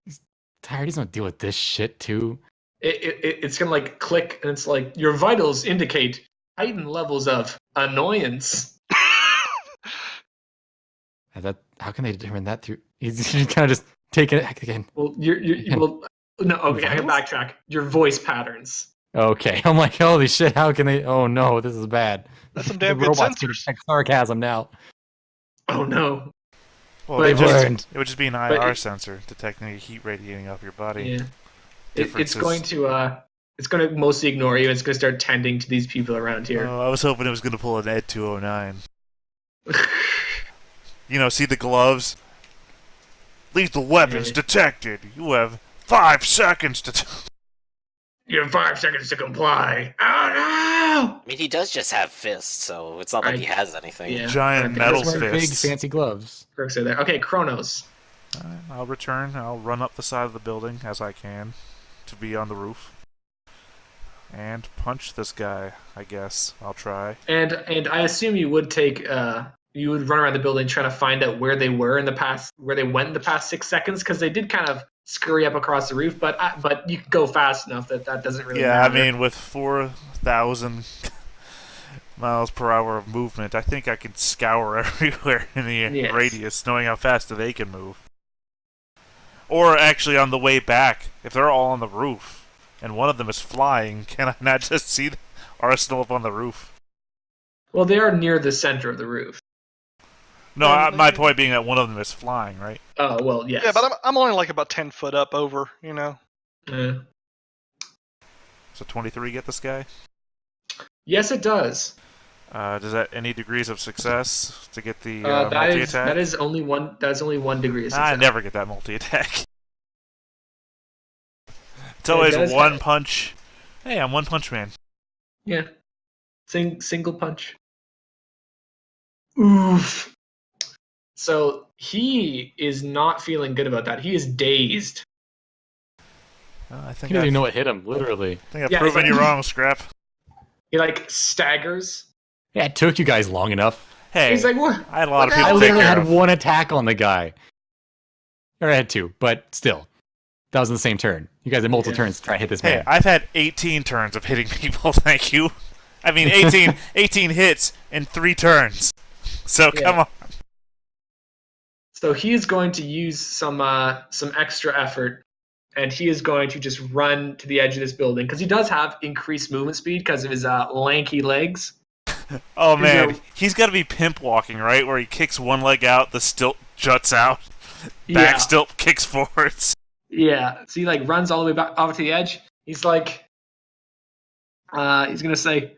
He's tired. He's gonna deal with this shit too. It's going to like click, and it's like, "Your vitals indicate heightened levels of annoyance." And that how can they determine that through? He's kind of just taking it again. Well, well, no, okay, I can Vitals? backtrack. Your voice patterns. Okay, I'm like, holy shit! How can they? Oh no, this is bad. That's some The damn good robots can sensors. detect sarcasm now. Oh no. Well, But it, They've just- learned. it would just be an but IR it- sensor detecting the heat radiating off your body. Yeah. It's Differences. going to it's going to mostly ignore you. It's going to start tending to these people around here. Oh, I was hoping it was going to pull an Ed 209. You know, see the gloves? Lethal weapons Yeah. detected. You have 5 seconds to. You have 5 seconds to comply. Oh I mean, he does just have fists, so it's not like I- he has anything. Yeah. Giant I metal Just wear big fists. fancy gloves. no! Crooks are there. Okay, Kronos. I'll return. I'll run up the side of the building as I can to be on the roof. And punch this guy, I guess. I'll try. And I assume you would take you would run around the building trying to find out where they were in the past, where they went in the past 6 seconds, because they did kind of scurry up across the roof. But you can go fast enough that doesn't really Yeah, I matter. mean, with 4,000 miles per hour of movement, I think I can scour everywhere in the Yes. radius, knowing how fast they can move. Or actually, on the way back, if they're all on the roof and one of them is flying, can I not just see the Arsenal up on the roof? Well, they are near the center of the roof. No, my point being that one of them is flying, right? Oh well, yes. Yeah, but I'm only like about 10 foot up over, you know. So 23 get this guy? Yes, it does. Does that any degrees of success to get the That multi-attack? is only one. That's only 1 degree of I success. never get that multi-attack. It's It always does one have- punch. Hey, I'm One Punch Man. Yeah. Single punch. Oof. So he is not feeling good about that. He is dazed. I He think doesn't even I've, know what hit him. Literally. I think I've Yeah, proven he's you like- wrong, Scrap. He like staggers, Yeah, it took you guys long enough. Hey, He's like, what? I had a lot of what the people I to take literally care had of. one attack on the guy. Or I had two, but still. That was in the same turn. You guys had multiple turns to try to hit this Hey, man. I've had 18 turns of hitting people, thank you. I mean, 18 hits in 3 turns. So, come on. So he is going to use some extra effort, and he is going to just run to the edge of this building because he does have increased movement speed because of his lanky legs. Oh, He's man. gonna- He's got to be pimp walking, right? Where he kicks one leg out, the stilt juts out, back Yeah, stilt kicks forwards. yeah. So he like runs all the way back over to the edge. He's like, he's gonna say,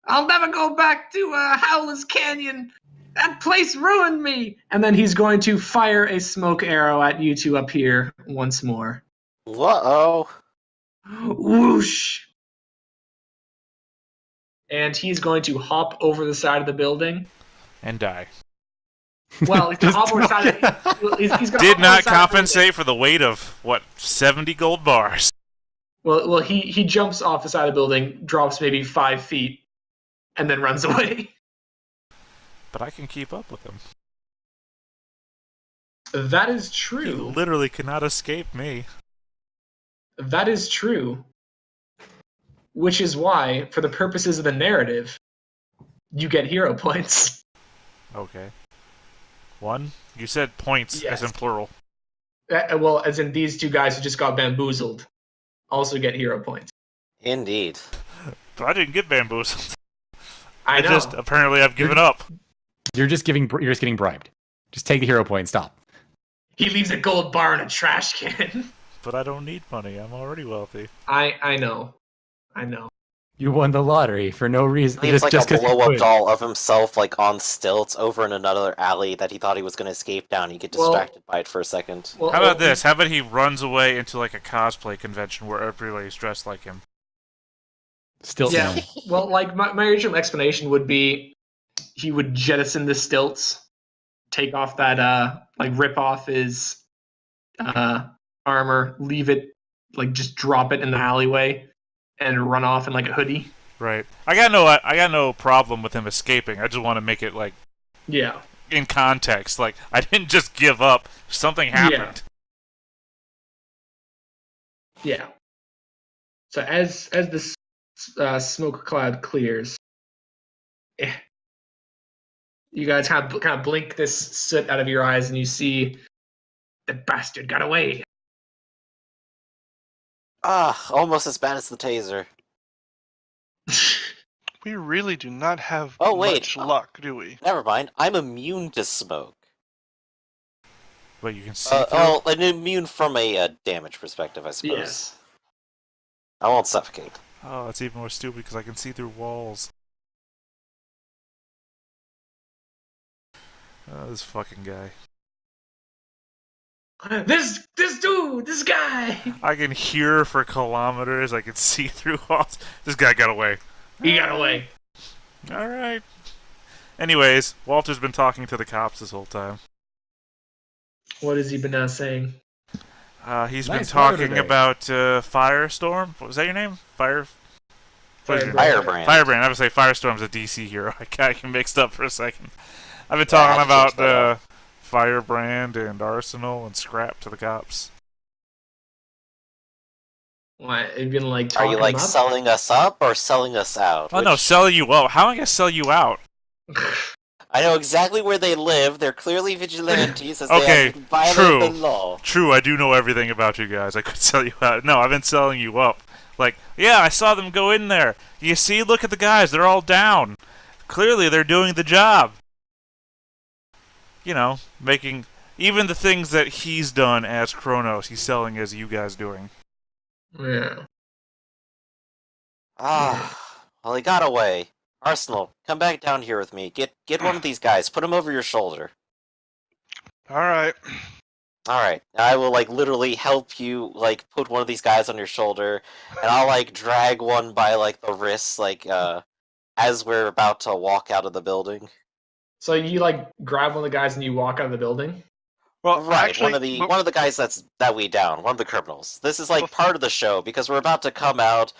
"I'll never go back to Howler's Canyon. That place ruined me." And then he's going to fire a smoke arrow at you two up here once more. Uh-oh. Whoosh! And he's going to hop over the side of the building. And die. Well, he's going to hop over the side of he's gonna Did hop over the not side of the compensate for the weight of, 70 gold bars. building. Well, he jumps off the side of the building, drops maybe 5 feet, and then runs away. But I can keep up with him. That is He true. literally cannot escape me. That is true. Which is why, for the purposes of the narrative, you get hero points. Okay. 1? You said points Yes. as in plural. Well, as in these two guys who just got bamboozled also get hero points. Indeed. But I didn't get bamboozled. I know. Apparently I've given up. You're just getting bribed. Just take the hero point. Stop. He leaves a gold bar in a trash can. But I don't need money. I'm already wealthy. I know. You won the lottery for no reason. Leaves like a 'cause you blow-up could. doll of himself like on stilts over in another alley that he thought he was going to escape down. You get Well- distracted by it for a second. Well, How about this? How about he runs away into like a cosplay convention where everybody's dressed like him? Still Yeah. down. Well, like my original explanation would be, he would jettison the stilts, take off that rip off his armor, leave it, like just drop it in the alleyway, and run off in like a hoodie. Right. I got no problem with him escaping. I just want to make it like Yeah. in context. Like I didn't just give up. Something happened. Yeah. So as this smoke cloud clears, you guys kind of blink this soot out of your eyes, and you see the bastard got away. Ah, almost as bad as the taser. We really do not have Oh, wait. much luck, do we? Never mind, I'm immune to smoke. But you can see through. Well, I'm immune from a damage perspective, I suppose. Yes. I won't suffocate. Oh, it's even more stupid because I can see through walls. Oh, this fucking guy. This dude, this guy. I can hear for kilometers. I can see through walls. This guy got away. He got away. All right. Anyways, Walter's been talking to the cops this whole time. What has he been saying? He's been Nice weather talking today. about Firestorm. What was that your name? What is your name? Firebrand. Firebrand. I would say Firestorm's a DC hero. I got you mixed up for a second. I've been talking I had to change about that Firebrand and Arsenal and Scrap to the cops. What? Have you been like Are talking you like him up? selling us up or selling us out? Oh no, Which- sell you up. How am I gonna sell you out? I know exactly where they live. They're clearly vigilantes as Okay, they have violated true. the law. True, I do know everything about you guys. I could sell you out. No, I've been selling you up. Like, yeah, I saw them go in there. You see, look at the guys. They're all down. Clearly, they're doing the job. You know, making even the things that he's done as Kronos, he's selling as you guys doing. Yeah. Ah, well, he got away. Arsenal, come back down here with me. Get one of these guys. Put him over your shoulder. All right. All right, I will like literally help you like put one of these guys on your shoulder, and I'll like drag one by like the wrists, like as we're about to walk out of the building. So you like grab one of the guys and you walk out of the building? Well, Right, actually, one of the guys that we down, one of the criminals. This is like part of the show because we're about to come out,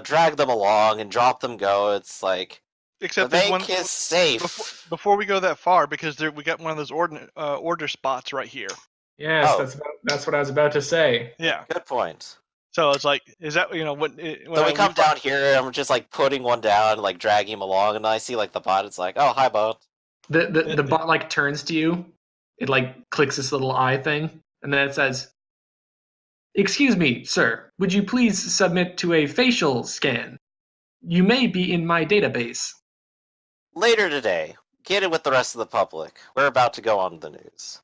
drag them along and drop them go. It's like except the there's one bank is safe. before we go that far, because we got one of those order spots right here. Yes, Oh. that's what I was about to say. Yeah. Good point. So it's like, is that when So we come down here, and I'm just like putting one down, like dragging him along, and I see like the bot. It's like, oh, hi, bot. The bot like turns to you. It like clicks this little eye thing, and then it says, "Excuse me, sir. Would you please submit to a facial scan? You may be in my database." Later today, get it with the rest of the public. We're about to go on the news.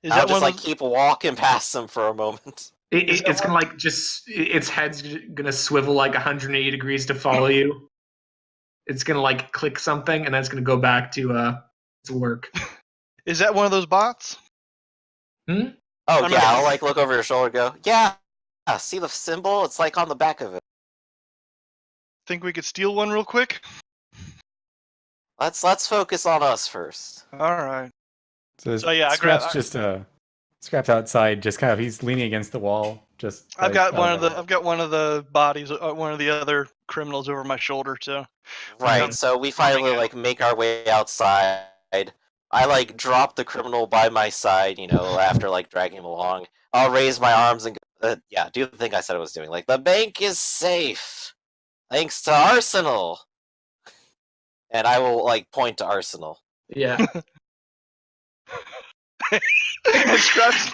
Is I'll that just one like keep walking past them for a moment. It's gonna like its head's gonna swivel like 180 degrees to follow you. It's gonna like click something, and then it's gonna go back to work. Is that one of those bots? Oh I yeah, mean- I'll like look over your shoulder and go, yeah, see the symbol? It's like on the back of it. Think we could steal one real quick? Let's focus on us first. All right. So yeah, Scrap's just Scrap's outside, just kind of he's leaning against the wall. Just I've like, got one of the bodies, one of the other criminals over my shoulder. So Right, so we finally out. like make our way outside. I like drop the criminal by my side, after like dragging him along. I'll raise my arms and do the thing I said I was doing. Like, the bank is safe, thanks to Arsenal. And I will like point to Arsenal. Yeah. And Scraps.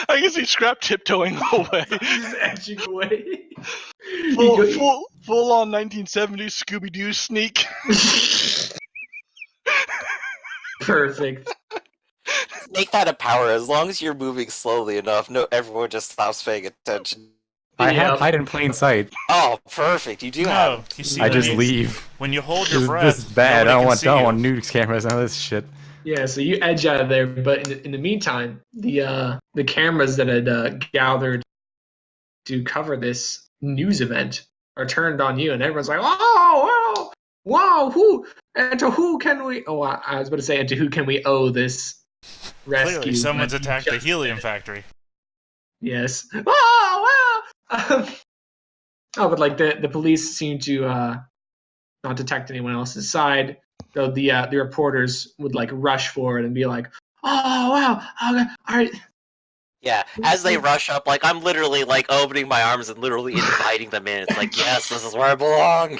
I can see Scrap tiptoeing away. He's edging away. Full on 1970s Scooby Doo sneak. Perfect. Make that a power. As long as you're moving slowly enough, everyone just stops paying attention. I Yeah. have hide in plain sight. Oh, perfect. You do No, have. you see, I just when leave. when you hold your This, breath, this is bad. I nobody don't can want see you. nukes cameras. None of this shit. Yeah, so you edge out of there, but in the meantime, the cameras that had gathered to cover this news event are turned on you, and everyone's like, "Oh, wow, who can we?" Oh, I was about to say, and to who can we owe this rescue? Clearly, someone's But you attacked the just helium did it. factory. Yes. Oh, wow. But like the police seem to not detect anyone else's side. Though the reporters would like rush forward and be like, "Oh wow, okay, all right." Yeah, as they rush up, like I'm literally like opening my arms and literally inviting them in. It's like, yes, this is where I belong.